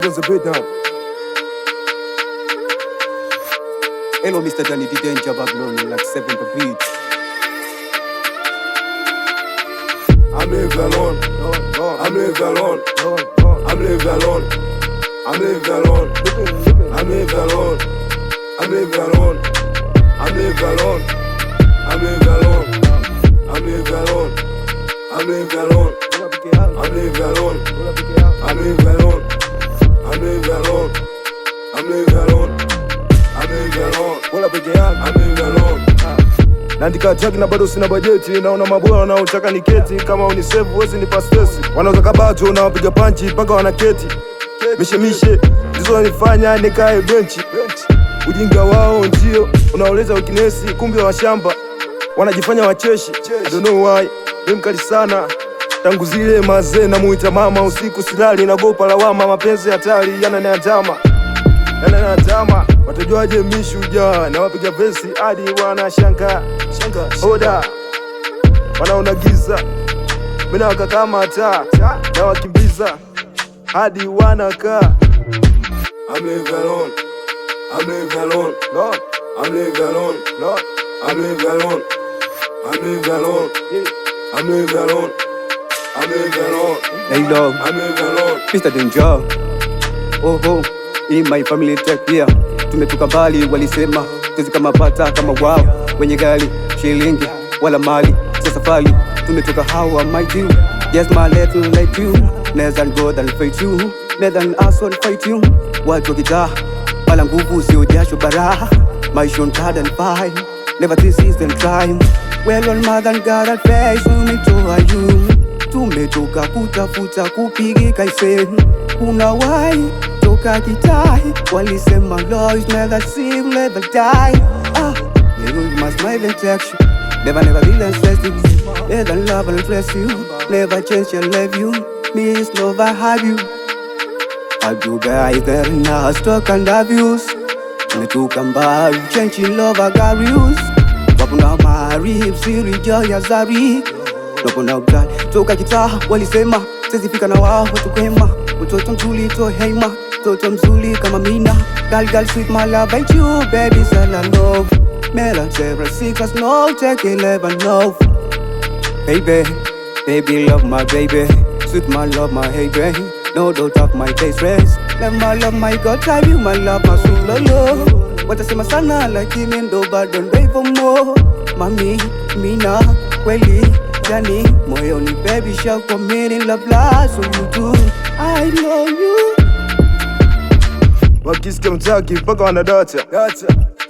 Goes a bit now. Hello, Mr. Danny D. Danger Babylon, like 7 the beat. I'm living alone. I'm living alone. I'm living alone. I'm living alone. I'm living alone. I'm living alone. I'm living alone. I'm living alone. I'm living alone. I'm living alone. I'm living alone. I'm living alone. I'm living alone. I'm living alone. I'm living alone. I'm living alone. Naandika track na bado sina bajeti, naona mabwana wanaotaka niketi, kama unisave wezi nipa stress. Wanauza kabato na wapiga panchi mpaka wanaketi. Mishe ndizo wanifanya nikae benchi. Ujinga wao ndio unaoleza ukinesi, kumbe wa shamba wanajifanya wacheshi. I don't know why mimi mkali sana tangu zile mazee, na muita mama usiku silali, nagopa lawama, mapenzi hatari yananiandama. Watajuaje mimi shujaa, na wapiga vesi hadi wanashanga oda, wanaona giza mimi nawaka kama taa, na wakimbiza hadi wanakaa. I'm living alone. I'm living alone. Lord, I'm living alone. Lord, I'm living alone. I'm living alone. I'm living alone. I'm living alone. hey Lord, I'm living alone. Mr. Danger. Oh, in my family track here. Tumetoka mbali, walisema tuzi kama pata kama wao, wenye gari shilingi wala mali za safari. Tumetoka how am I do? Yes my little like you, less than God and fight you, less than us and fight you. Watu kita wala nguvu sio jasho bara, my shon hard and fine, never this is the time. Well on more than God and face umetoa you. Tumetoka kutafuta kupigika iseni, kuna wai toka kitai, walisema law is never see, never die. You must smile and text you, never be less stress you, never love and bless you, never change your love you, miss love I have you. I do guys that are now stuck and abuse, tumetoka mbali changing love I got use. Wapuna mari siri joya zari, napona utai toka kitaa, walisema sezifika na wao watu kwema, mtoto mzuri to heima, mtoto mzuri kama mina, girl sweet my love ain't you baby sala love, melon 7 no take 11 love, baby love my baby, sweet my love my hey baby, no doubt of my taste rest, love my God drive you my love my sweet love. Watasema sana lakini ndo bado ndivyo mo, mami mina kweli jani moyoni baby shout for me in love lies so you do I know you. Wakisikia mtaki mpaka wanadata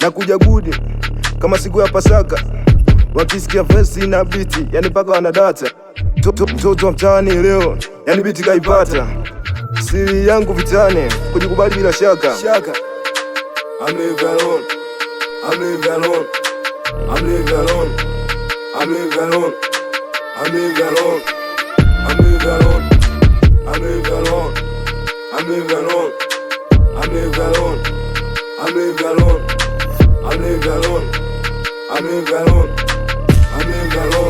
na kuja gudi kama siku ya Pasaka, wakisikia verse na biti yani mpaka wanadata. Mtoto wa mtaani leo yani biti kaipata, siri yangu vitani kujikubali bila shaka. I'm living alone. I'm living alone. I'm living alone. I'm living alone. I'm living alone. I'm living alone. I'm living alone. I'm living alone. I'm living alone. I'm living alone. I'm living alone. I'm living alone. I'm living alone.